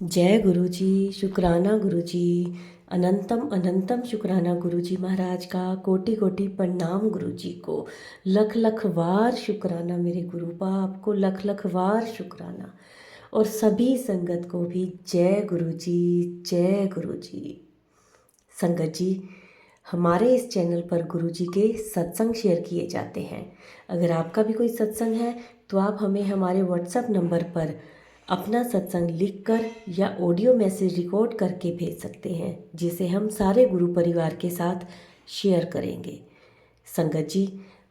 जय गुरु जी। शुक्राना गुरु जी। अनंतम अनंतम शुक्राना गुरु जी महाराज का। कोटि कोटि प्रणाम गुरु जी को। लख लख वार शुक्राना मेरे गुरु बाप को। लख लख वार शुक्राना। और सभी संगत को भी जय गुरु जी। जय गुरु जी। संगत जी, हमारे इस चैनल पर गुरु जी के सत्संग शेयर किए जाते हैं। अगर आपका भी कोई सत्संग है तो आप हमें हमारे व्हाट्सएप नंबर पर अपना सत्संग लिखकर या ऑडियो मैसेज रिकॉर्ड करके भेज सकते हैं, जिसे हम सारे गुरु परिवार के साथ शेयर करेंगे। संगत जी,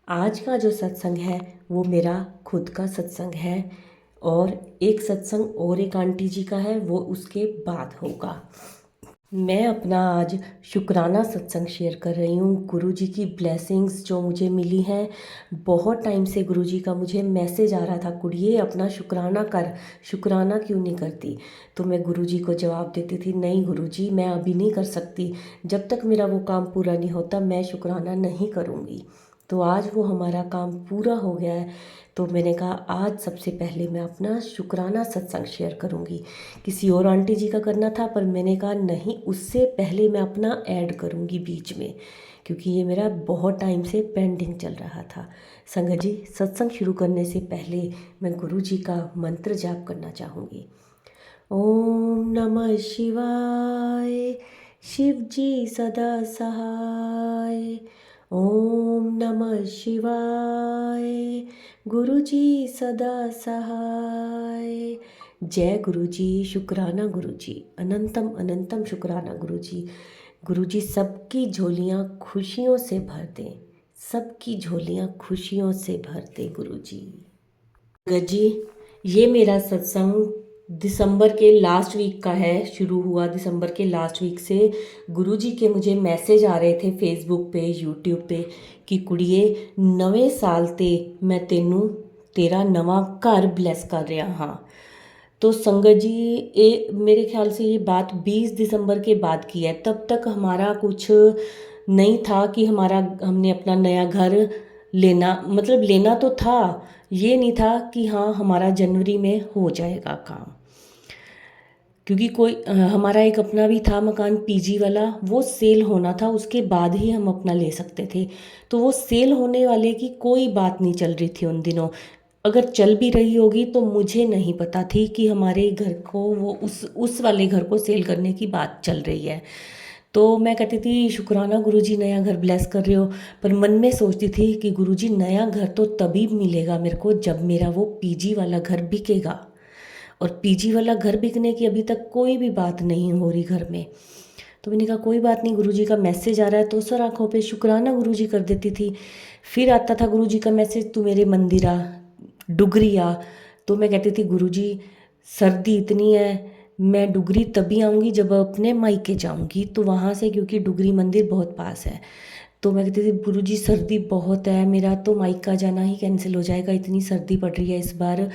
आज का जो सत्संग है वो मेरा खुद का सत्संग है, और एक सत्संग और एक आंटी जी का है, वो उसके बाद होगा। मैं अपना आज शुक्राना सत्संग शेयर कर रही हूँ। गुरु जी की ब्लेसिंग्स जो मुझे मिली हैं, बहुत टाइम से गुरु जी का मुझे मैसेज आ रहा था, कुड़िए अपना शुक्राना कर, शुक्राना क्यों नहीं करती। तो मैं गुरु जी को जवाब देती थी, नहीं गुरु जी, मैं अभी नहीं कर सकती, जब तक मेरा वो काम पूरा नहीं होता मैं शुक्राना नहीं करूँगी। तो आज वो हमारा काम पूरा हो गया है, तो मैंने कहा आज सबसे पहले मैं अपना शुक्राना सत्संग शेयर करूँगी। किसी और आंटी जी का करना था, पर मैंने कहा नहीं, उससे पहले मैं अपना ऐड करूँगी बीच में, क्योंकि ये मेरा बहुत टाइम से पेंडिंग चल रहा था। संगत जी, सत्संग शुरू करने से पहले मैं गुरु जी का मंत्र जाप करना चाहूँगी। ओम नमः शिवाय। शिव जी सदा सहाय। ओम नमः शिवाय। गुरु जी सदा सहाय। जय गुरु जी। शुक्राना गुरु जी। अनंतम अनंतम शुक्राना गुरु जी। गुरु जी सबकी झोलियाँ खुशियों से भर दें, सबकी झोलियाँ खुशियों से भर दें गुरु जी। जी, ये मेरा सत्संग दिसंबर के लास्ट वीक का है, शुरू हुआ दिसंबर के लास्ट वीक से। गुरुजी के मुझे मैसेज आ रहे थे फेसबुक पे, यूट्यूब पे कि कुड़िए नवे साल ते मैं तेनू तेरा नवा घर ब्लैस कर रहा हाँ। तो संगत जी, मेरे ख्याल से ये बात 20 दिसंबर के बाद की है। तब तक हमारा कुछ नहीं था कि हमने अपना नया घर लेना, मतलब लेना तो था, ये नहीं था कि हाँ हमारा जनवरी में हो जाएगा काम। क्योंकि हमारा एक अपना भी था मकान पीजी वाला, वो सेल होना था, उसके बाद ही हम अपना ले सकते थे। तो वो सेल होने वाले की कोई बात नहीं चल रही थी उन दिनों। अगर चल भी रही होगी तो मुझे नहीं पता थी कि हमारे घर को वो उस वाले घर को सेल करने की बात चल रही है। तो मैं कहती थी शुक्राना गुरुजी नया घर ब्लेस कर रहे हो, पर मन में सोचती थी कि गुरुजी नया घर तो तभी मिलेगा मेरे को जब मेरा वो पीजी वाला घर बिकेगा, और पीजी वाला घर बिकने की अभी तक कोई भी बात नहीं हो रही घर में। तो मैंने कहा कोई बात नहीं, गुरुजी का मैसेज आ रहा है तो सर आंखों पे शुक्राना गुरुजी कर देती थी। फिर आता था गुरुजी का मैसेज, तू मेरे मंदिर आ, डुगरी आ। तो मैं कहती थी गुरुजी सर्दी इतनी है, मैं डुगरी तभी आऊँगी जब अपने मायके जाऊँगी, तो वहाँ से क्योंकि डुगरी मंदिर बहुत पास है। तो मैं कहती थी गुरुजी सर्दी बहुत है, मेरा तो मायका जाना ही कैंसिल हो जाएगा, इतनी सर्दी पड़ रही है इस बार।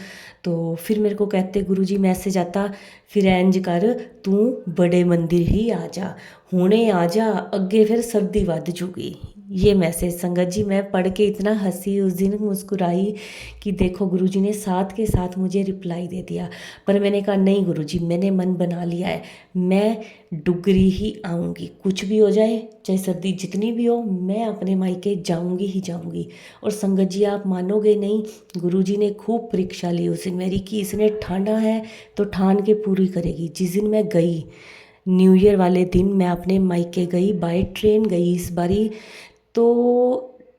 तो फिर मेरे को कहते गुरुजी मैसेज आता, फिर इंज कर तू बड़े मंदिर ही आ जा, हुणे आ जा, अगे फिर सर्दी वध जूगी। ये मैसेज संगत जी मैं पढ़ के इतना हंसी उस दिन, मुस्कुराई कि देखो गुरुजी ने साथ के साथ मुझे रिप्लाई दे दिया। पर मैंने कहा नहीं गुरुजी, मैंने मन बना लिया है, मैं डुगरी ही आऊँगी, कुछ भी हो जाए, चाहे सर्दी जितनी भी हो, मैं अपने मायके जाऊँगी ही जाऊँगी। और संगत जी आप मानोगे नहीं, गुरुजी ने खूब परीक्षा ली उस दिन मेरी कि इसने ठाना है तो ठान के पूरी करेगी। जिस दिन मैं गई, न्यू ईयर वाले दिन मैं अपने मायके गई, बाय ट्रेन गई इस बारी। तो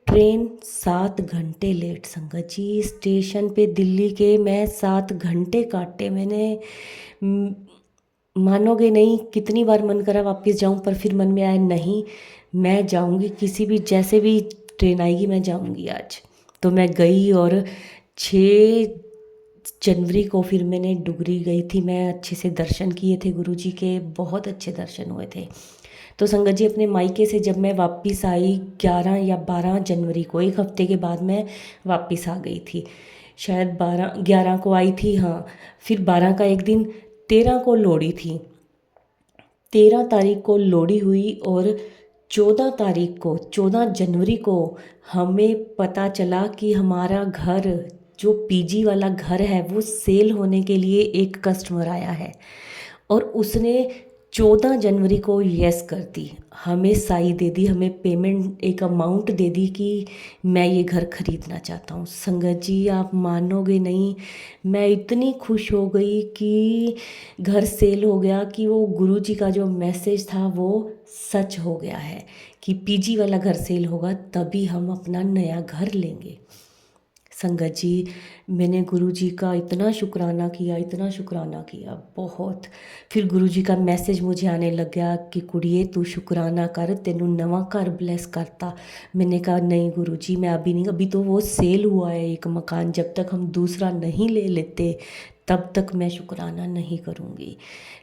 ट्रेन 7 घंटे लेट संगत जी, स्टेशन पे दिल्ली के मैं 7 घंटे काटे मैंने। मानोगे नहीं, कितनी बार मन करा वापस जाऊं, पर फिर मन में आया नहीं, मैं जाऊंगी, किसी भी जैसे भी ट्रेन आएगी मैं जाऊंगी आज। तो मैं गई, और 6 जनवरी को फिर मैंने डुगरी गई थी। मैं अच्छे से दर्शन किए थे गुरुजी के, बहुत अच्छे दर्शन हुए थे। तो संगत जी अपने मायके से जब मैं वापस आई 11 या 12 जनवरी को, एक हफ्ते के बाद मैं वापस आ गई थी, शायद 11 को आई थी हाँ। फिर 12 का एक दिन, 13 को लोहड़ी थी, 13 तारीख को लोहड़ी हुई, और 14 तारीख को, 14 जनवरी को हमें पता चला कि हमारा घर, जो पीजी वाला घर है, वो सेल होने के लिए एक कस्टमर आया है। और उसने 14 जनवरी को यस कर दी, हमें साई दे दी, हमें पेमेंट एक अमाउंट दे दी कि मैं ये घर ख़रीदना चाहता हूँ। संगत जी आप मानोगे नहीं, मैं इतनी खुश हो गई कि घर सेल हो गया, कि वो गुरुजी का जो मैसेज था वो सच हो गया है कि पीजी वाला घर सेल होगा तभी हम अपना नया घर लेंगे। संगत जी मैंने गुरुजी का इतना शुक्राना किया, इतना शुक्राना किया बहुत। फिर गुरुजी का मैसेज मुझे आने लग गया कि कुड़िए तू शुक्राना कर, तेनू नवा घर ब्लेस करता। मैंने कहा नहीं गुरुजी मैं अभी नहीं, अभी तो वो सेल हुआ है एक मकान, जब तक हम दूसरा नहीं ले लेते तब तक मैं शुक्राना नहीं करूँगी।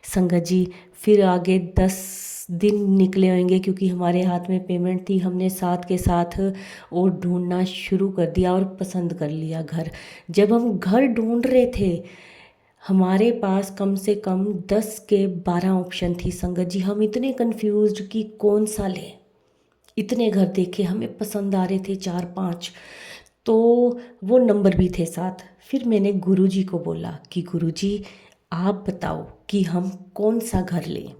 संगत जी फिर आगे 10 दिन निकले होंगे, क्योंकि हमारे हाथ में पेमेंट थी, हमने साथ के साथ और ढूंढना शुरू कर दिया और पसंद कर लिया घर। जब हम घर ढूंढ रहे थे हमारे पास कम से कम 10 के 12 ऑप्शन थी। संगत जी हम इतने कंफ्यूज्ड कि कौन सा लें, इतने घर देखे, हमें पसंद आ रहे थे 4-5, तो वो नंबर भी थे साथ। फिर मैंने गुरुजी को बोला कि गुरुजी आप बताओ कि हम कौन सा घर लें।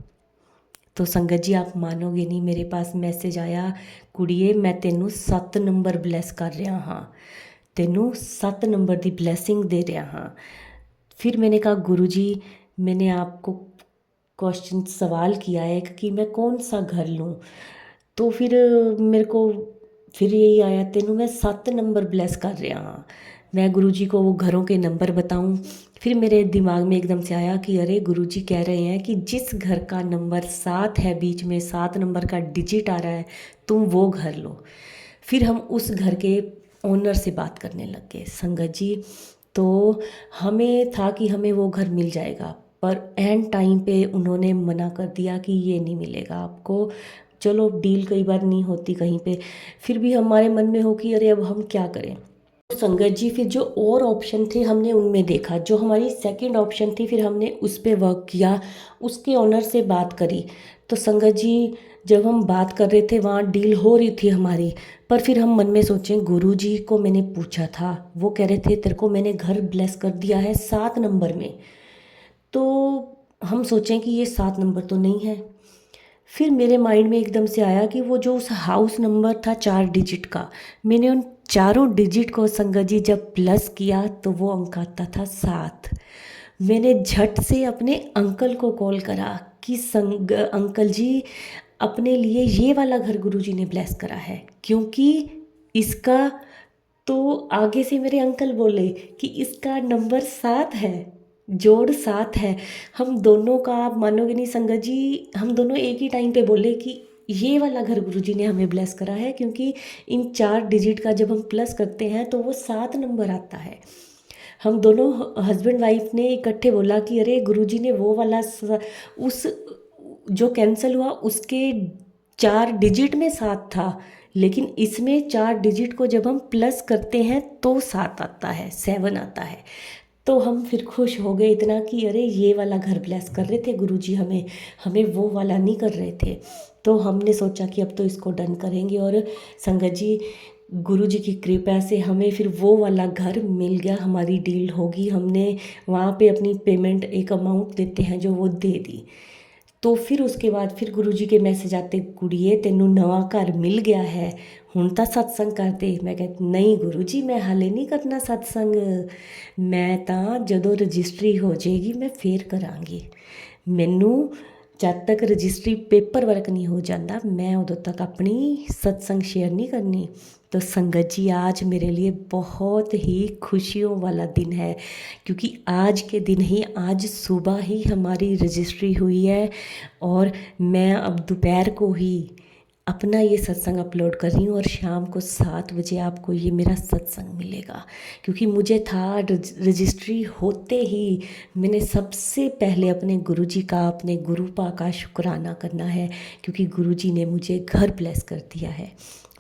तो संगत जी आप मानोगे नहीं, मेरे पास मैसेज आया, कुड़िए मैं तेनू 7 नंबर ब्लैस कर रहा हाँ, तेनू 7 नंबर की ब्लैसिंग दे रहा हाँ। फिर मैंने कहा गुरुजी मैंने आपको क्वेश्चन सवाल किया है कि मैं कौन सा घर लूँ, तो फिर मेरे को फिर यही आया, तेनू मैं 7 नंबर ब्लेस कर रहा हाँ। मैं गुरुजी को वो घरों के नंबर बताऊं। फिर मेरे दिमाग में एकदम से आया कि अरे गुरुजी कह रहे हैं कि जिस घर का नंबर 7 है, बीच में 7 नंबर का डिजिट आ रहा है, तुम वो घर लो। फिर हम उस घर के ओनर से बात करने लग गए संगत जी। तो हमें था कि हमें वो घर मिल जाएगा, पर एंड टाइम पे उन्होंने मना कर दिया कि ये नहीं मिलेगा आपको। चलो डील कई बार नहीं होती कहीं पे, फिर भी हमारे मन में हो कि अरे अब हम क्या करें। तो संगत जी फिर जो और ऑप्शन थे हमने उनमें देखा, जो हमारी सेकंड ऑप्शन थी फिर हमने उस पर वर्क किया, उसके ओनर से बात करी। तो संगत जी जब हम बात कर रहे थे वहाँ डील हो रही थी हमारी, पर फिर हम मन में सोचें गुरुजी को मैंने पूछा था, वो कह रहे थे तेरे को मैंने घर ब्लेस कर दिया है 7 नंबर में, तो हम सोचें कि ये 7 नंबर तो नहीं है। फिर मेरे माइंड में एकदम से आया कि वो जो उस हाउस नंबर था 4 डिजिट का, मैंने उन चारों डिजिट को संगत जी जब प्लस किया तो वो अंक आता था 7। मैंने झट से अपने अंकल को कॉल करा कि अंकल जी अपने लिए ये वाला घर गुरुजी ने ब्लेस करा है, क्योंकि इसका, तो आगे से मेरे अंकल बोले कि इसका नंबर 7 है, जोड़ 7 है। हम दोनों का, आप मानोगे नहीं संगत जी, हम दोनों एक ही टाइम पे बोले कि ये वाला घर गुरुजी ने हमें ब्लेस करा है, क्योंकि इन 4 डिजिट का जब हम प्लस करते हैं तो वो 7 नंबर आता है। हम दोनों हस्बैंड वाइफ ने इकट्ठे बोला कि अरे गुरुजी ने वो वाला उस जो कैंसिल हुआ उसके 4 डिजिट में 7 था, लेकिन इसमें 4 डिजिट को जब हम प्लस करते हैं तो 7 आता है, 7 आता है। तो हम फिर खुश हो गए इतना कि अरे ये वाला घर ब्लेस कर रहे थे गुरुजी हमें, हमें वो वाला नहीं कर रहे थे। तो हमने सोचा कि अब तो इसको डन करेंगे, और संगत जी गुरुजी की कृपा से हमें फिर वो वाला घर मिल गया, हमारी डील होगी, हमने वहाँ पे अपनी पेमेंट एक अमाउंट देते हैं जो वो दे दी। तो फिर उसके बाद फिर गुरुजी के मैसेज आते, कुड़िए तेनू नवा घर मिल गया है, हुण तां सत्संग कर दे। मैं कहती नहीं गुरुजी मैं हाले नहीं करना सत्संग, मैं तां जदों रजिस्ट्री हो जाएगी मैं फिर करांगी। मैनू जब तक रजिस्ट्री पेपर वर्क नहीं हो जाता मैं उदों तक अपनी सत्संग शेयर नहीं करनी। तो संगत जी आज मेरे लिए बहुत ही खुशियों वाला दिन है, क्योंकि आज के दिन ही, आज सुबह ही हमारी रजिस्ट्री हुई है, और मैं अब दोपहर को ही अपना ये सत्संग अपलोड कर रही हूँ, और शाम को 7 बजे आपको ये मेरा सत्संग मिलेगा। क्योंकि मुझे था रजिस्ट्री होते ही मैंने सबसे पहले अपने गुरुजी का, अपने गुरुपा का शुक्राना करना है, क्योंकि गुरुजी ने मुझे घर ब्लेस कर दिया है।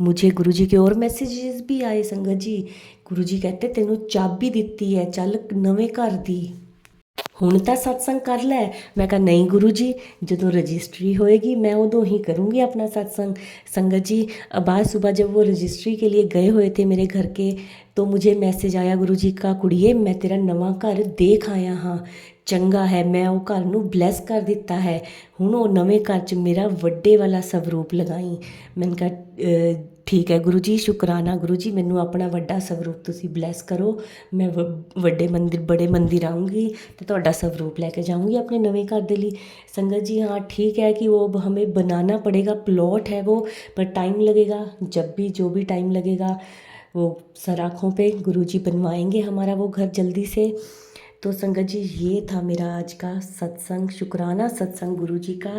मुझे गुरुजी के और मैसेजेस भी आए संगत जी, गुरुजी कहते तेनू चाबी दिती है, चल नवे घर दी, हुण तां सत्संग कर लै। मैं कहा नहीं गुरु जी जदों रजिस्ट्री होएगी मैं उदों ही करूँगी अपना सत्संग। संगत जी आज सुबह जब वो रजिस्ट्री के लिए गए हुए थे मेरे घर के, तो मुझे मैसेज आया गुरु जी का, कुड़िए मैं तेरा नवा घर देख आया हाँ, ਚੰਗਾ ਹੈ। ਮੈਂ ਉਹ ਘਰ ਨੂੰ ਬਲੈਸ ਕਰ ਦਿੱਤਾ ਹੈ। ਹੁਣ ਉਹ ਨਵੇਂ ਘਰ 'ਚ ਮੇਰਾ ਵੱਡੇ ਵਾਲਾ ਸਵਰੂਪ ਲਗਾਈ। ਮੈਨੇ ਕਿਹਾ ਠੀਕ ਹੈ ਗੁਰੂ ਜੀ, ਸ਼ੁਕਰਾਨਾ ਗੁਰੂ ਜੀ, ਮੈਨੂੰ ਆਪਣਾ ਵੱਡਾ ਸਵਰੂਪ ਤੁਸੀਂ ਬਲੈਸ ਕਰੋ। ਮੈਂ ਵੱਡੇ ਮੰਦਿਰ, ਬੜੇ ਮੰਦਿਰ ਆਊਂਗੀ ਅਤੇ ਤੁਹਾਡਾ ਸਵਰੂਪ ਲੈ ਕੇ ਜਾਊਂਗੀ ਆਪਣੇ नवे घर के लिए। संगत जी हाँ ठीक है कि वो हमें बनाना पड़ेगा, प्लॉट है वो, पर टाइम लगेगा। जब भी जो भी टाइम लगेगा वो सर आँखों पे गुरु जी बनवाएंगे हमारा वो घर जल्दी से। तो संगत जी ये था मेरा आज का सत्संग, शुक्राना सत्संग गुरु जी का।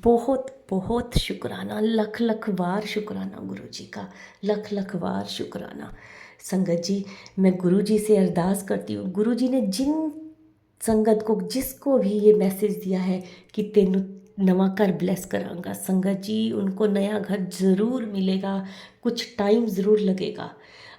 बहुत बहुत शुक्राना, लख लख बार शुक्राना गुरु जी का, लख लख बार शुक्राना। संगत जी मैं गुरु जी से अरदास करती हूँ, गुरु जी ने जिन संगत को, जिसको भी ये मैसेज दिया है कि तेनू नवा घर ब्लेस करांगा, संगत जी उनको नया घर ज़रूर मिलेगा, कुछ टाइम ज़रूर लगेगा।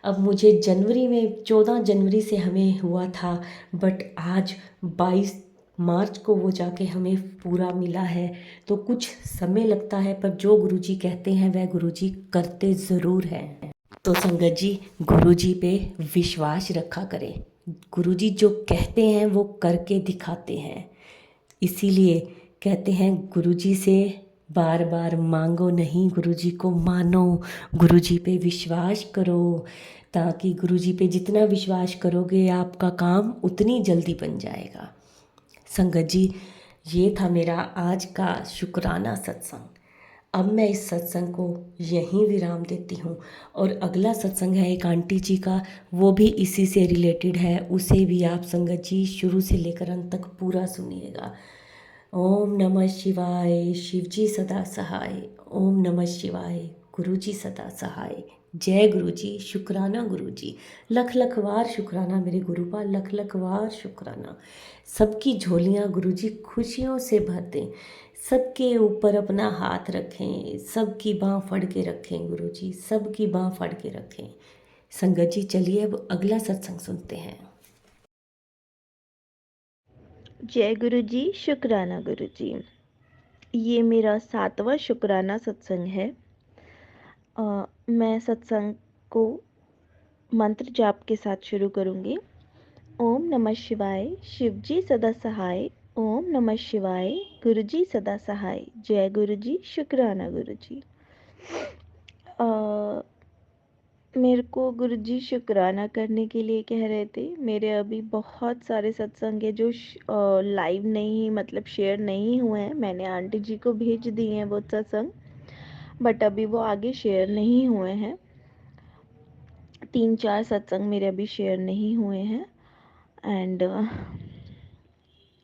अब मुझे जनवरी में 14 जनवरी से हमें हुआ था, बट आज 22 मार्च को वो जाके हमें पूरा मिला है। तो कुछ समय लगता है, पर जो गुरुजी कहते हैं वह गुरुजी करते ज़रूर हैं। तो संगत जी गुरुजी पे विश्वास रखा करें। गुरुजी जो कहते हैं वो करके दिखाते हैं। इसीलिए कहते हैं गुरुजी से बार बार मांगो नहीं, गुरुजी को मानो, गुरुजी पे विश्वास करो, ताकि गुरुजी पे जितना विश्वास करोगे आपका काम उतनी जल्दी बन जाएगा। संगत जी ये था मेरा आज का शुक्राना सत्संग। अब मैं इस सत्संग को यहीं विराम देती हूँ, और अगला सत्संग है एक आंटी जी का, वो भी इसी से रिलेटेड है। उसे भी आप संगत जी शुरू से लेकर अंत तक पूरा सुनिएगा। ओम नमः शिवाय, शिव जी सदा सहाय। ओम नमः शिवाय, गुरु जी सदा सहाय। जय गुरु जी, शुक्राना गुरु जी, लख लख वार शुक्राना मेरे गुरुपा, लख लख वार शुक्राना। सबकी झोलियाँ गुरु जी खुशियों से भर दें, सबके ऊपर अपना हाथ रखें, सबकी बाँह फड़ के रखें गुरु जी, सबकी बाँह फड़ के रखें। संगत जी चलिए अब अगला सत्संग सुनते हैं। जय गुरु जी, शुक्राना गुरु जी। ये मेरा 7वां शुक्राना सत्संग है। मैं सत्संग को मंत्र जाप के साथ शुरू करूँगी। ओम नमः शिवाय, शिव जी सदा सहाय। ओम नमः शिवाय, गुरु जी सदा सहाय। जय गुरु जी, शुक्राना गुरु जी। मेरे को गुरु जी शुक्राना करने के लिए कह रहे थे। मेरे अभी बहुत सारे सत्संग है जो लाइव नहीं, मतलब शेयर नहीं हुए हैं। मैंने आंटी जी को भेज दिए हैं वो सत्संग, बट अभी वो आगे शेयर नहीं हुए हैं। 3-4 सत्संग मेरे अभी शेयर नहीं हुए हैं। एंड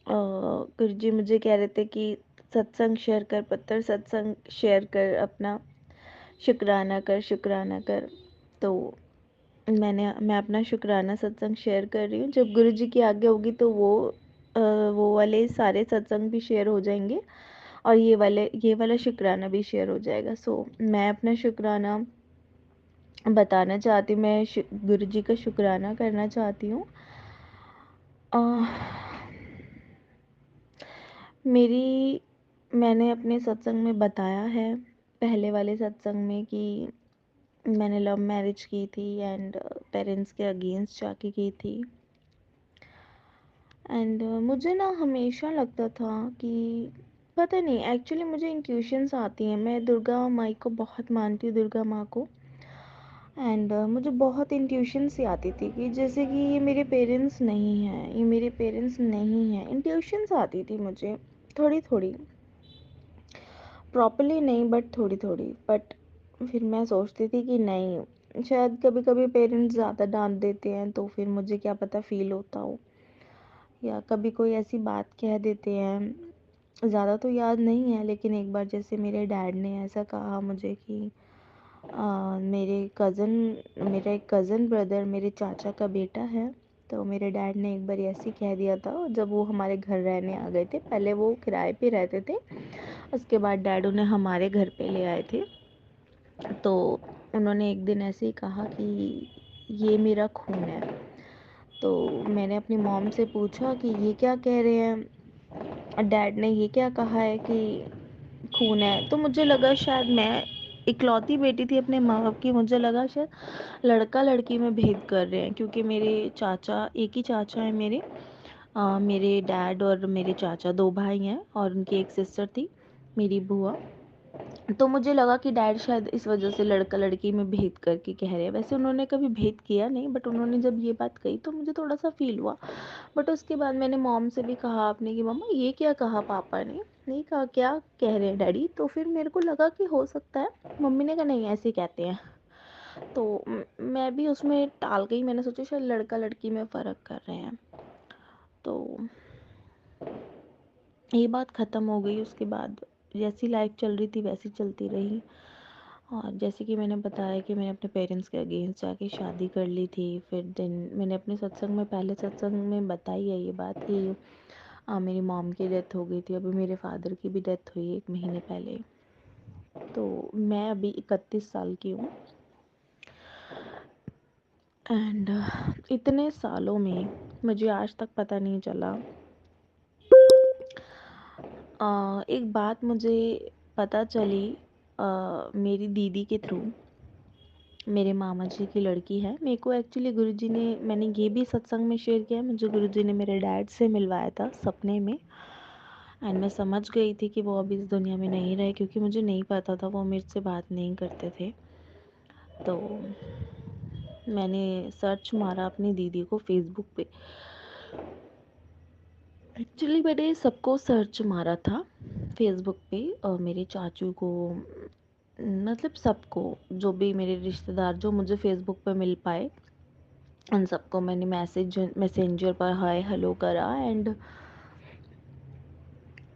गुरु जी मुझे कह रहे थे कि सत्संग शेयर कर, पत्थर सत्संग शेयर कर, अपना शुक्राना कर, शुक्राना कर। तो मैं अपना शुक्राना सत्संग शेयर कर रही हूँ। जब गुरु जी की आज्ञा होगी तो वो वाले सारे सत्संग भी शेयर हो जाएंगे, और ये वाला शुक्राना भी शेयर हो जाएगा। सो मैं अपना शुक्राना बताना चाहती हूँ, मैं गुरु जी का शुक्राना करना चाहती हूँ। मैंने अपने सत्संग में बताया है, पहले वाले सत्संग में, कि मैंने लव मैरिज की थी एंड पेरेंट्स के अगेंस्ट जाके की थी। एंड मुझे ना हमेशा लगता था कि पता नहीं, एक्चुअली मुझे इंट्यूशंस आती हैं। मैं दुर्गा माई को बहुत मानती हूँ, दुर्गा माँ को। एंड मुझे बहुत इंट्यूशन सी आती थी कि जैसे कि ये मेरे पेरेंट्स नहीं हैं, ये मेरे पेरेंट्स नहीं हैं। इंट्यूशंस आती थी मुझे थोड़ी थोड़ी, प्रॉपरली नहीं बट थोड़ी थोड़ी। बट फिर मैं सोचती थी कि नहीं, शायद कभी कभी पेरेंट्स ज़्यादा डांट देते हैं तो फिर मुझे क्या पता फील होता हो, या कभी कोई ऐसी बात कह देते हैं। ज़्यादा तो याद नहीं है, लेकिन एक बार जैसे मेरे डैड ने ऐसा कहा मुझे कि मेरा एक कज़न ब्रदर, मेरे चाचा का बेटा है। तो मेरे डैड ने एक बार ऐसे ही कह दिया था, जब वो हमारे घर रहने आ गए थे। पहले वो किराए पे रहते थे, उसके बाद डैड उन्हें हमारे घर पे ले आए थे। तो उन्होंने एक दिन ऐसे ही कहा कि ये मेरा खून है। तो मैंने अपनी मॉम से पूछा कि ये क्या कह रहे हैं, डैड ने ये क्या कहा है कि खून है। तो मुझे लगा शायद, मैं इकलौती बेटी थी अपने माँ बाप की, मुझे लगा शायद लड़का लड़की में भेद कर रहे हैं, क्योंकि मेरे चाचा, एक ही चाचा है मेरे, मेरे डैड और मेरे चाचा 2 भाई हैं और उनकी एक सिस्टर थी, मेरी बुआ। तो मुझे लगा कि डैड शायद इस वजह से लड़का लड़की में भेद करके कह रहे हैं। वैसे उन्होंने कभी भेद किया नहीं, बट उन्होंने जब ये बात कही तो मुझे थोड़ा सा फील हुआ। बट उसके बाद मैंने मॉम से भी कहा आपने कि मम्मा ये क्या कहा पापा ने, नहीं कहा क्या कह रहे हैं डैडी। तो फिर मेरे को लगा कि हो सकता है, मम्मी ने कहा नहीं ऐसे ही कहते हैं। तो मैं भी उसमें टाल गई, मैंने सोचा शायद लड़का लड़की में फ़र्क कर रहे हैं। तो ये बात ख़त्म हो गई। उसके बाद जैसी लाइफ चल रही थी वैसी चलती रही। और जैसे कि मैंने बताया कि मैंने अपने पेरेंट्स के अगेंस्ट जाके शादी कर ली थी। फिर दिन मैंने अपने सत्संग में, पहले सत्संग में बताई है ये बात कि मेरी मॉम की डेथ हो गई थी। अभी मेरे फादर की भी डेथ हुई 1 महीने पहले। तो मैं अभी 31 साल की हूँ। एंड इतने सालों में मुझे आज तक पता नहीं चला। एक बात मुझे पता चली मेरी दीदी के थ्रू। मेरे मामा जी की लड़की है। मेरे को एक्चुअली गुरुजी ने, मैंने ये भी सत्संग में शेयर किया, मुझे गुरुजी ने मेरे डैड से मिलवाया था सपने में। एंड मैं समझ गई थी कि वो अभी इस दुनिया में नहीं रहे, क्योंकि मुझे नहीं पता था, वो मेरे से बात नहीं करते थे। तो मैंने सर्च मारा अपनी दीदी को फेसबुक पे। एक्चुअली मैंने सबको सर्च मारा था फेसबुक पे, और मेरे चाचू को, मतलब सबको, जो भी मेरे रिश्तेदार जो मुझे फेसबुक पे मिल पाए, उन सबको मैंने मैसेंजर पर हाय हेलो करा। एंड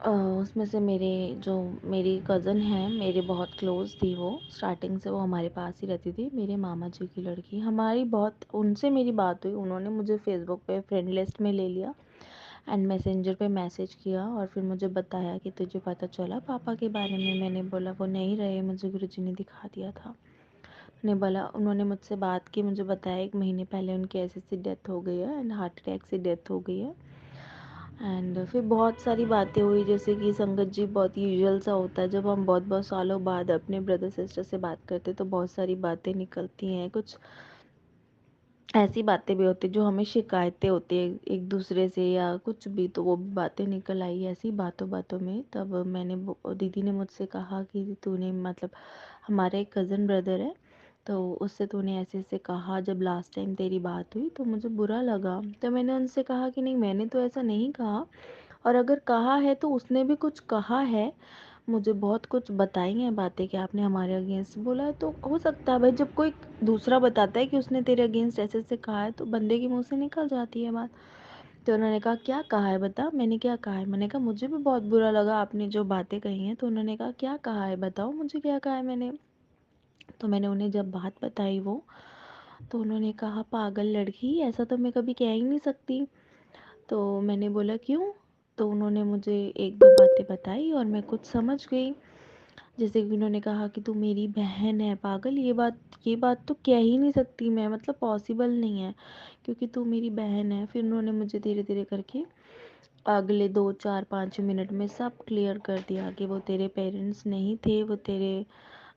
उसमें से मेरी कज़न है, मेरे बहुत क्लोज़ थी वो, स्टार्टिंग से वो हमारे पास ही रहती थी, मेरे मामा जी की लड़की। हमारी बहुत उनसे मेरी बात हुई, उन्होंने मुझे फेसबुक पे फ्रेंड लिस्ट में ले लिया एंड मैसेंजर पे मैसेज किया, और फिर मुझे बताया कि तुझे पता चला पापा के बारे में। मैंने बोला वो नहीं रहे, मुझे गुरुजी ने दिखा दिया था। ने बोला, उन्होंने मुझसे बात की, मुझे बताया 1 महीने पहले उनकी ऐसे डेथ हो गई है एंड हार्ट अटैक से डेथ हो गई है। एंड फिर बहुत सारी बातें हुई, जैसे कि संगत जी बहुत यूजुअल सा होता है, जब हम बहुत बहुत सालों बाद अपने ब्रदर सिस्टर से बात करते तो बहुत सारी बातें निकलती हैं। कुछ ऐसी बातें भी होती जो हमें शिकायतें होती है एक दूसरे से या कुछ भी, तो वो भी बातें निकल आई ऐसी बातों बातों में। तब दीदी ने मुझसे कहा कि तूने, मतलब हमारा एक कज़न ब्रदर है, तो उससे तूने ऐसे ऐसे कहा जब लास्ट टाइम तेरी बात हुई, तो मुझे बुरा लगा। तो मैंने उनसे कहा कि नहीं, मैंने तो ऐसा नहीं कहा, और अगर कहा है तो उसने भी कुछ कहा है, मुझे बहुत कुछ बताई हैं बातें कि आपने हमारे अगेंस्ट बोला है। तो हो सकता है भाई, जब कोई दूसरा बताता है कि उसने तेरे अगेंस्ट ऐसे ऐसे कहा है, तो बंदे के मुंह से निकल जाती है बात। तो उन्होंने कहा क्या कहा है बता। मैंने क्या कहा है, मैंने कहा मुझे भी बहुत बुरा लगा आपने जो बातें कही हैं। तो उन्होंने कहा क्या कहा है बताओ मुझे, क्या कहा है मैंने। तो मैंने उन्हें जब बात बताई वो, तो उन्होंने कहा पागल लड़की, ऐसा तो मैं कभी कह ही नहीं सकती। तो मैंने बोला क्यों। तो उन्होंने मुझे एक दो बातें बताई और मैं कुछ समझ गई। जैसे कि उन्होंने कहा कि तू मेरी बहन है। पागल, ये बात तो कह ही नहीं सकती मैं, मतलब पॉसिबल नहीं है, क्योंकि तू मेरी बहन है। फिर उन्होंने मुझे धीरे धीरे करके अगले 2 4 5 मिनट में सब क्लियर कर दिया कि वो तेरे पेरेंट्स नहीं थे, वो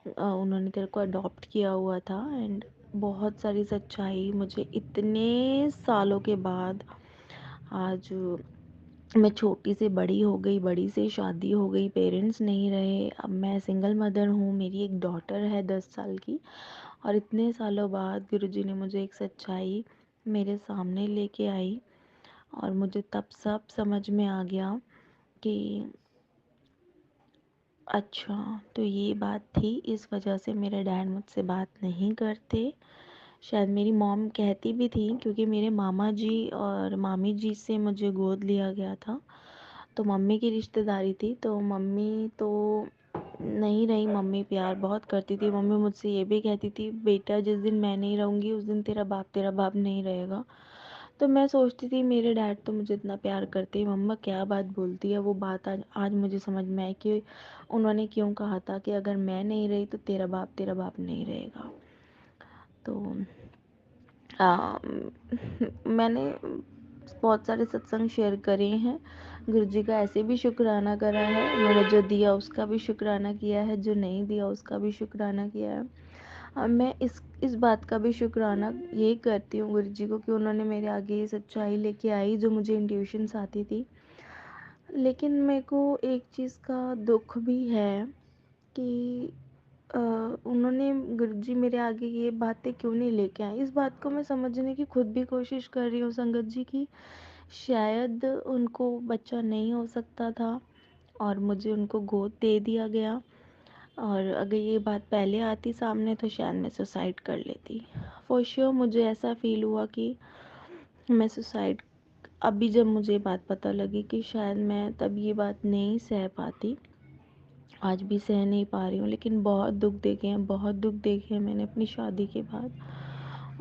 उन्होंने तेरे को अडॉप्ट किया हुआ था। एंड बहुत सारी सच्चाई मुझे इतने सालों के बाद आज, मैं छोटी से बड़ी हो गई, बड़ी से शादी हो गई, पेरेंट्स नहीं रहे, अब मैं सिंगल मदर हूँ, मेरी एक डॉटर है 10 साल की। और इतने सालों बाद गुरुजी ने मुझे एक सच्चाई मेरे सामने लेके आई, और मुझे तब सब समझ में आ गया कि अच्छा, तो ये बात थी, इस वजह से मेरे डैड मुझसे बात नहीं करते। शायद मेरी मॉम कहती भी थी, क्योंकि मेरे मामा जी और मामी जी से मुझे गोद लिया गया था, तो मम्मी की रिश्तेदारी थी। तो मम्मी तो नहीं रही, मम्मी प्यार बहुत करती थी। मम्मी मुझसे ये भी कहती थी, बेटा जिस दिन मैं नहीं रहूँगी उस दिन तेरा बाप नहीं रहेगा। तो मैं सोचती थी मेरे डैड तो मुझे इतना प्यार करते हैं, मम्मा क्या बात बोलती है। वो बात आज मुझे समझ में आई कि उन्होंने क्यों कहा था कि अगर मैं नहीं रही तो तेरा बाप नहीं रहेगा। तो मैंने बहुत सारे सत्संग शेयर करे हैं, गुरुजी का ऐसे भी शुक्राना करा है, उन्होंने जो दिया उसका भी शुक्राना किया है, जो नहीं दिया उसका भी शुक्राना किया है। मैं इस बात का भी शुक्राना यही करती हूँ गुरु जी को कि उन्होंने मेरे आगे ये सच्चाई लेके आई जो मुझे इंट्यूशंस आती थी। लेकिन मेरे को एक चीज़ का दुख भी है कि उन्होंने गुरुजी मेरे आगे ये बातें क्यों नहीं लेके आए। इस बात को मैं समझने की खुद भी कोशिश कर रही हूँ संगत जी की शायद उनको बच्चा नहीं हो सकता था और मुझे उनको गोद दे दिया गया, और अगर ये बात पहले आती सामने तो शायद मैं सुसाइड कर लेती। फॉर श्योर मुझे ऐसा फ़ील हुआ कि मैं सुसाइड, अभी जब मुझे बात पता लगी कि शायद मैं तब ये बात नहीं सह पाती, आज भी सह नहीं पा रही हूँ। लेकिन बहुत दुख देखे हैं, बहुत दुख देखे हैं मैंने अपनी शादी के बाद,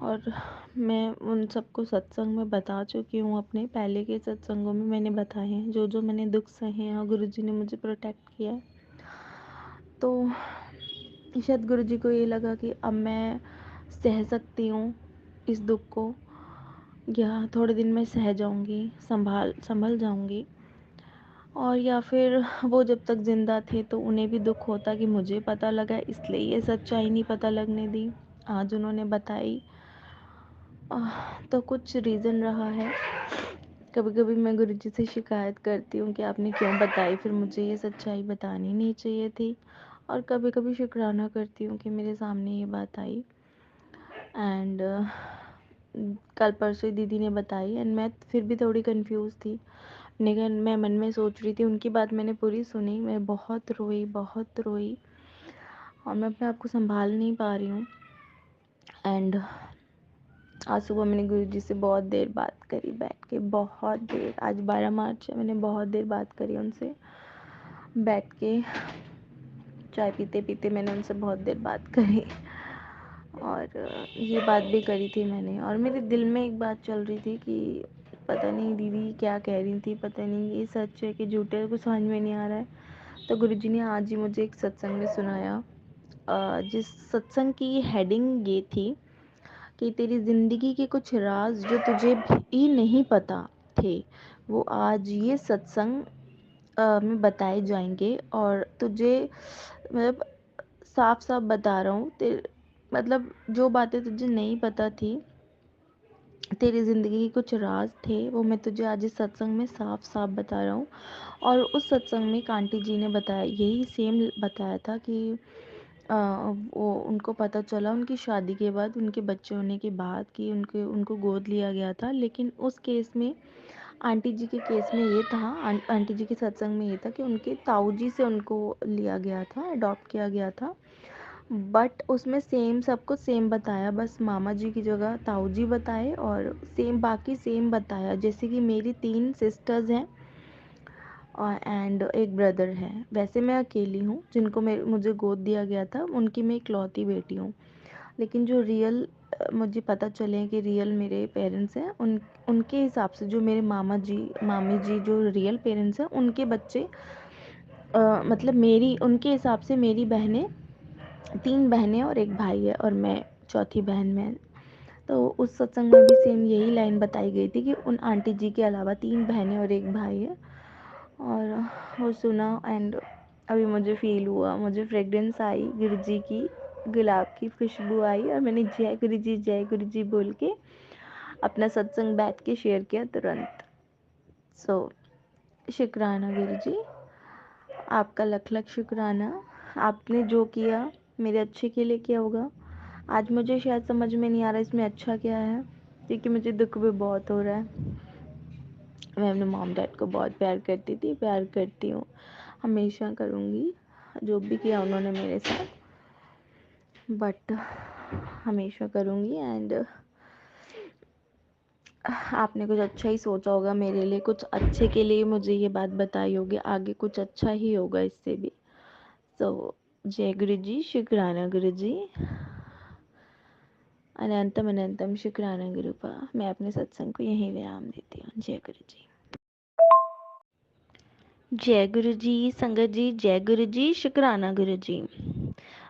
और मैं उन सबको सत्संग में बता चुकी हूँ। अपने पहले के सत्संगों में मैंने बताए हैं जो जो मैंने दुख सहे हैं, और गुरुजी ने मुझे प्रोटेक्ट किया है। तो शायद गुरुजी को ये लगा कि अब मैं सह सकती हूँ इस दुख को, या थोड़े दिन में सह जाऊँगी, संभल जाऊँगी, और या फिर वो जब तक ज़िंदा थे तो उन्हें भी दुख होता कि मुझे पता लगा, इसलिए ये सच्चाई नहीं पता लगने दी। आज उन्होंने बताई, तो कुछ रीज़न रहा है। कभी कभी मैं गुरुजी से शिकायत करती हूँ कि आपने क्यों बताई, फिर मुझे ये सच्चाई बतानी नहीं चाहिए थी। और कभी कभी शुक्राना करती हूँ कि मेरे सामने ये बात आई, एंड कल परसों दीदी ने बताई, एंड मैं फिर भी थोड़ी कंफ्यूज थी। लेकिन मैं मन में सोच रही थी, उनकी बात मैंने पूरी सुनी, मैं बहुत रोई, बहुत रोई, और मैं अपने आप को संभाल नहीं पा रही हूँ। एंड आज सुबह मैंने गुरुजी से बहुत देर बात करी बैठ के, बहुत देर। आज 12 मार्च है, मैंने बहुत देर बात करी उनसे बैठ के, चाय पीते पीते मैंने उनसे बहुत देर बात करी, और ये बात भी करी थी मैंने। और मेरे दिल में एक बात चल रही थी कि पता नहीं दीदी क्या कह रही थी, पता नहीं ये सच है कि झूठ है, कुछ समझ में नहीं आ रहा है। तो गुरुजी ने आज ही मुझे एक सत्संग में सुनाया, जिस सत्संग की हेडिंग ये थी कि तेरी ज़िंदगी के कुछ राज जो तुझे भी नहीं पता थे, वो आज ये सत्संग में बताए जाएंगे। और तुझे मतलब साफ साफ बता रहा हूँ, मतलब जो बातें तुझे नहीं पता थी, तेरी ज़िंदगी के कुछ राज थे, वो मैं तुझे आज इस सत्संग में साफ साफ बता रहा हूँ। और उस सत्संग में कांटी जी ने बताया, यही सेम बताया था कि वो उनको पता चला उनकी शादी के बाद, उनके बच्चे होने के बाद, कि उनको गोद लिया गया था। लेकिन उस केस में, आंटी जी के केस में ये था, आंटी जी के सत्संग में ये था कि उनके ताऊ जी से उनको लिया गया था, अडॉप्ट किया गया था। बट उसमें सेम सब कुछ सेम बताया, बस मामा जी की जगह ताऊ जी बताए, और सेम बाकी सेम बताया। जैसे कि मेरी 3 सिस्टर्स हैं और एंड एक ब्रदर है। वैसे मैं अकेली हूँ जिनको मुझे गोद दिया गया था, उनकी मैं इकलौती बेटी हूँ। लेकिन जो रियल मुझे पता चले कि रियल मेरे पेरेंट्स हैं, उनके हिसाब से जो मेरे मामा जी मामी जी जो रियल पेरेंट्स हैं, उनके बच्चे मतलब मेरी, उनके हिसाब से मेरी बहनें, 3 बहनें और एक भाई है, और मैं चौथी बहन में। तो उस सत्संग में भी सेम यही लाइन बताई गई थी कि उन आंटी जी के अलावा 3 बहनें और एक भाई है। और वो सुना, एंड अभी मुझे फ़ील हुआ, मुझे फ्रेगरेंस आई गुरुजी की, गुलाब की खुशबू आई, और मैंने जय गुरु जी बोल के अपना सत्संग बैठ के शेयर किया तुरंत। सो शुक्राना गुरुजी, आपका लख लख शुक्राना। आपने जो किया मेरे अच्छे के लिए किया होगा। आज मुझे शायद समझ में नहीं आ रहा इसमें अच्छा क्या है, क्योंकि मुझे दुख भी बहुत हो रहा है। मैं अपने मॉम डैड को बहुत प्यार करती थी, प्यार करती हूँ, हमेशा करूँगी। जो भी किया उन्होंने मेरे साथ, बट हमेशा करूँगी। एंड आपने कुछ अच्छा ही सोचा होगा मेरे लिए, कुछ अच्छे के लिए मुझे ये बात बताई होगी, आगे कुछ अच्छा ही होगा इससे भी। सो जय गुरु जी, शुक्राना गुरु जी, अनंतम अनंतम शुक्राना गुरुपा। मैं अपने सत्संग को यहीं विराम देती हूँ। जय गुरु जी। जय गुरु जी संगत जी, जय गुरु जी, शुक्राना गुरु जी।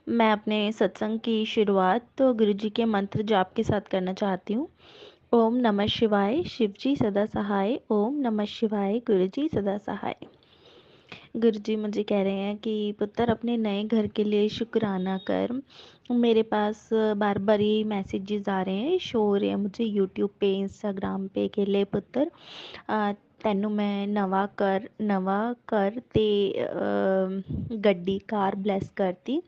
मैं अपने सत्संग की शुरुआत तो गुरु जी के मंत्र जाप के साथ करना चाहती हूँ। ओम नमः शिवाय, शिव जी सदा सहाय। ओम नमः शिवाय, गुरु जी सदा सहाय। गुरुजी मुझे कह रहे हैं कि पुत्र अपने नए घर के लिए शुक्राना कर। मेरे पास बार बार ये मैसेजेस आ रहे हैं, शो हो रहे हैं मुझे यूट्यूब पे, इंस्टाग्राम पे के लिए पुत्र ਤੈਨੂੰ ਮੈਂ ਨਵਾਂ ਕਰ ਤੇ ਗੱਡੀ ਕਾਰ ਬਲੈਸ ਕਰਤੀ।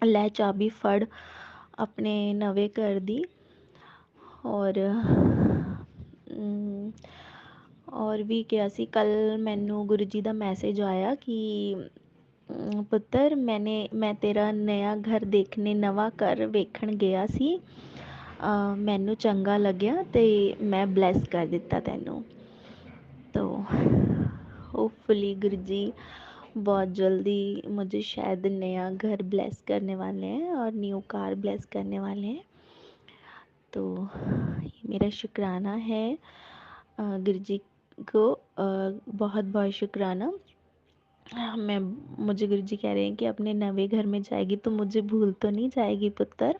ਲੈ ਚਾਬੀ ਫੜ ਆਪਣੇ ਨਵੇਂ ਘਰ ਦੀ। ਔਰ और भी क्या सी कल मैनू गुरु जी का मैसेज आया कि पुत्र मैं तेरा नया घर देखने नवा घर वेखण गया सी, मैनू चंगा लग्या ते मैं ब्लैस कर दिता तैनू। तो होपफुली गुरु जी बहुत जल्दी मुझे शायद नया घर ब्लेस करने वाले हैं और न्यू कार ब्लेस करने वाले हैं। तो ये मेरा शुक्राना है गुरु जी को, बहुत बहुत शुक्राना। मैं मुझे गुरु जी कह रहे हैं कि अपने नवे घर में जाएगी तो मुझे भूल तो नहीं जाएगी पुत्र,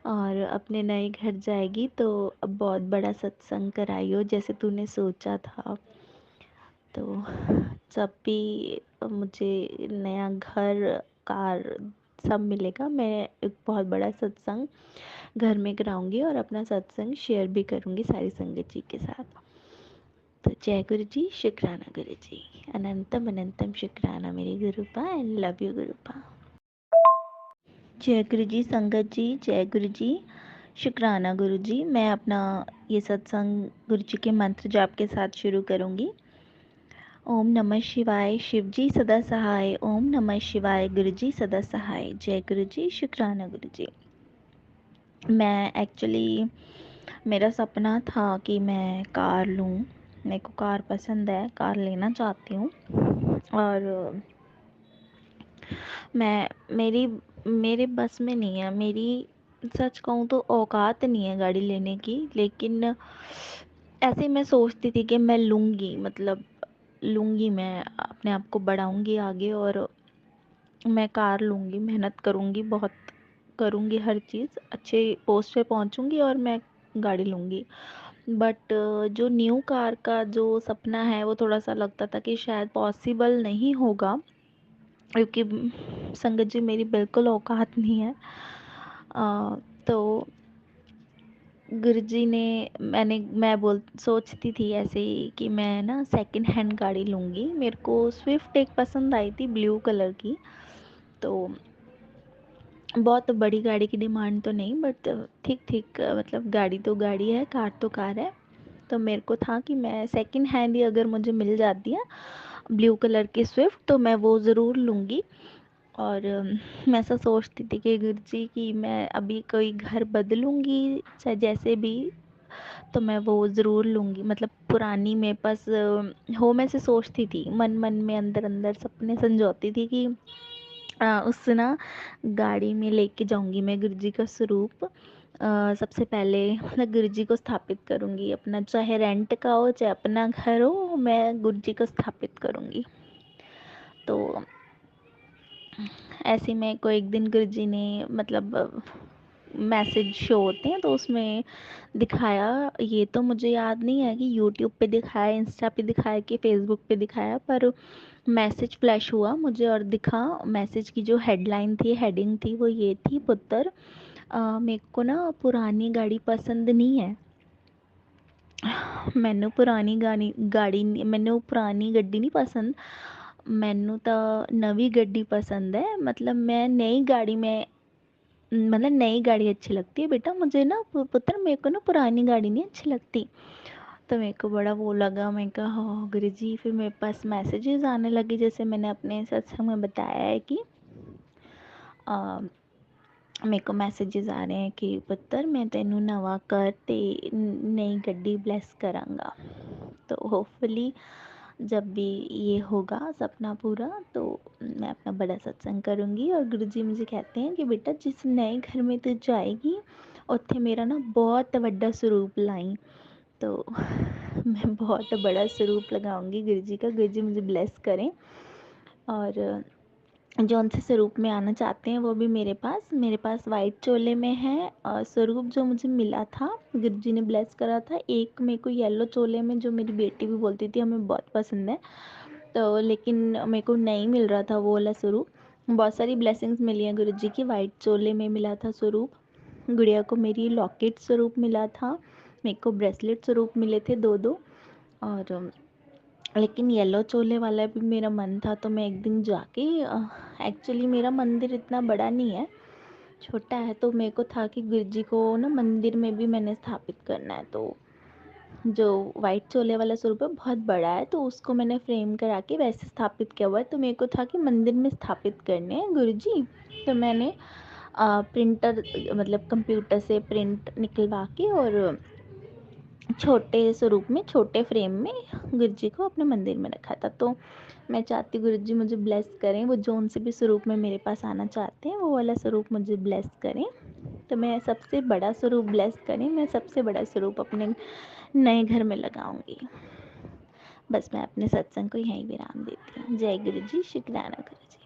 और अपने नए घर जाएगी तो अब बहुत बड़ा सत्संग कराइयो जैसे तूने सोचा था। तो जब भी मुझे नया घर कार सब मिलेगा, मैं एक बहुत बड़ा सत्संग घर में कराऊंगी और अपना सत्संग शेयर भी करूंगी सारी संगत जी के साथ। तो जय गुरु जी, शुक्राना गुरु जी, अनंतम अनंतम शुक्राना मेरे गुरुपा, एंड लव यू गुरुपा। जय गुरु जी संगत जी, जय गुरु जी, शुक्राना गुरु जी। मैं अपना ये सत्संग गुरु जी के मंत्र जाप के साथ शुरू करूंगी। ओम नमः शिवाय, शिव जी सदा सहाय। ओम नमः शिवाय, गुरु जी सदा सहाय। जय गुरु जी, शुक्राना गुरु जी। मैं एक्चुअली मेरा सपना था कि मैं कार लूँ, मेरे को कार पसंद है, कार लेना चाहती हूँ। और मैं मेरे बस में नहीं है, मेरी सच कहूँ तो औकात नहीं है गाड़ी लेने की, लेकिन ऐसे मैं सोचती थी कि मैं लूँगी, मतलब लूँगी, मैं अपने आप को बढ़ाऊँगी आगे और मैं कार लूँगी, मेहनत करूँगी, बहुत करूँगी, हर चीज़ अच्छे पोस्ट पे पहुँचूँगी और मैं गाड़ी लूँगी। बट जो न्यू कार का जो सपना है वो थोड़ा सा लगता था कि शायद पॉसिबल नहीं होगा, क्योंकि संगत जी मेरी बिल्कुल औकात नहीं है। तो गुरुजी ने मैं सोचती थी ऐसे ही कि मैं ना सेकंड हैंड गाड़ी लूँगी। मेरे को स्विफ्ट एक पसंद आई थी ब्लू कलर की, तो बहुत बड़ी गाड़ी की डिमांड तो नहीं, बट ठीक ठीक, मतलब गाड़ी तो गाड़ी है, कार तो कार है। तो मेरे को था कि मैं सेकंड हैंड ही अगर मुझे मिल जाती है ब्लू कलर की स्विफ्ट तो मैं वो ज़रूर लूँगी। और मैं ऐसा सोचती थी कि गुरुजी कि मैं अभी कोई घर बदलूँगी चाहे जैसे भी, तो मैं वो ज़रूर लूँगी। मतलब पुरानी मेरे पास हो, मैं से सोचती थी मन मन में, अंदर अंदर सपने संजोती थी कि उस ना गाड़ी में लेके जाऊंगी मैं गुरुजी का स्वरूप। सबसे पहले मतलब गुरुजी को स्थापित करूंगी अपना, चाहे रेंट का हो चाहे अपना घर हो, मैं गुरुजी को स्थापित करूंगी। तो ऐसे में को एक दिन गुरुजी ने मतलब मैसेज शो होते हैं तो उसमें दिखाया, ये तो मुझे याद नहीं है कि यूट्यूब पे दिखाया, इंस्टा पे दिखाया कि फेसबुक पे दिखाया, पर मैसेज फ्लैश हुआ मुझे और दिखा। मैसेज की जो हेडलाइन थी, हेडिंग थी, वो ये थी, पुत्र मेरे को ना पुरानी गाड़ी पसंद नहीं है। मैनू पुरानी मैनू पुरानी गड्डी नहीं पसंद, मैनू तो नवी गड्डी पसंद है। मतलब मैं नई गाड़ी में, मतलब नई गाड़ी अच्छी लगती है बेटा मुझे ना पुत्र, मेरे को ना पुरानी गाड़ी नहीं अच्छी लगती। तो मेरे को बड़ा वो लगा, मैं कहा हाँ गुरु जी। फिर मेरे पास मैसेजेस आने लगे, जैसे मैंने अपने सत्संग में बताया है कि मेरे को मैसेजेस आ रहे हैं कि पुत्र मैं तेनू नवा कर ते नई गड्डी ब्लेस करांगा। तो होपफुली जब भी ये होगा सपना पूरा तो मैं अपना बड़ा सत्संग करूँगी। और गुरुजी मुझे कहते हैं कि बेटा जिस नए घर में तू जाएगी उत्थे मेरा ना बहुत बड़ा स्वरूप लाई। तो मैं बहुत बड़ा स्वरूप लगाऊंगी गुरुजी का, गुरुजी मुझे ब्लेस करें। और जो उनसे स्वरूप में आना चाहते हैं वो भी मेरे पास वाइट चोले में है। और स्वरूप जो मुझे मिला था, गुरुजी ने ब्लेस करा था, एक मेरे को येलो चोले में, जो मेरी बेटी भी बोलती थी हमें बहुत पसंद है, तो लेकिन मेरे को नहीं मिल रहा था वो वाला स्वरूप। बहुत सारी ब्लेसिंग्स मिली हैं गुरुजी की। वाइट चोले में मिला था स्वरूप, गुड़िया को मेरी लॉकेट स्वरूप मिला था, मेरे को ब्रेसलेट स्वरूप मिले थे दो दो। और लेकिन येलो चोले वाला भी मेरा मन था, तो मैं एक दिन जाके, एक्चुअली मेरा मंदिर इतना बड़ा नहीं है, छोटा है, तो मेरे को था कि गुरुजी को ना मंदिर में भी मैंने स्थापित करना है। तो जो वाइट चोले वाला स्वरूप है बहुत बड़ा है, तो उसको मैंने फ्रेम करा के वैसे स्थापित किया हुआ है। तो मेरे को था कि मंदिर में स्थापित करने हैं गुरुजी। तो मैंने प्रिंटर, मतलब कंप्यूटर से प्रिंट निकलवा के और छोटे स्वरूप में, छोटे फ्रेम में गुरुजी को अपने मंदिर में रखा था। तो मैं चाहती हूँ गुरुजी मुझे ब्लेस करें, वो जोन से भी स्वरूप में मेरे पास आना चाहते हैं वो वाला स्वरूप मुझे ब्लेस करें। तो मैं सबसे बड़ा स्वरूप ब्लेस करें, मैं सबसे बड़ा स्वरूप अपने नए घर में लगाऊंगी। बस मैं अपने सत्संग को यहीं विराम देती हूँ। जय गुरु जी, शुक्राना गुरु जी।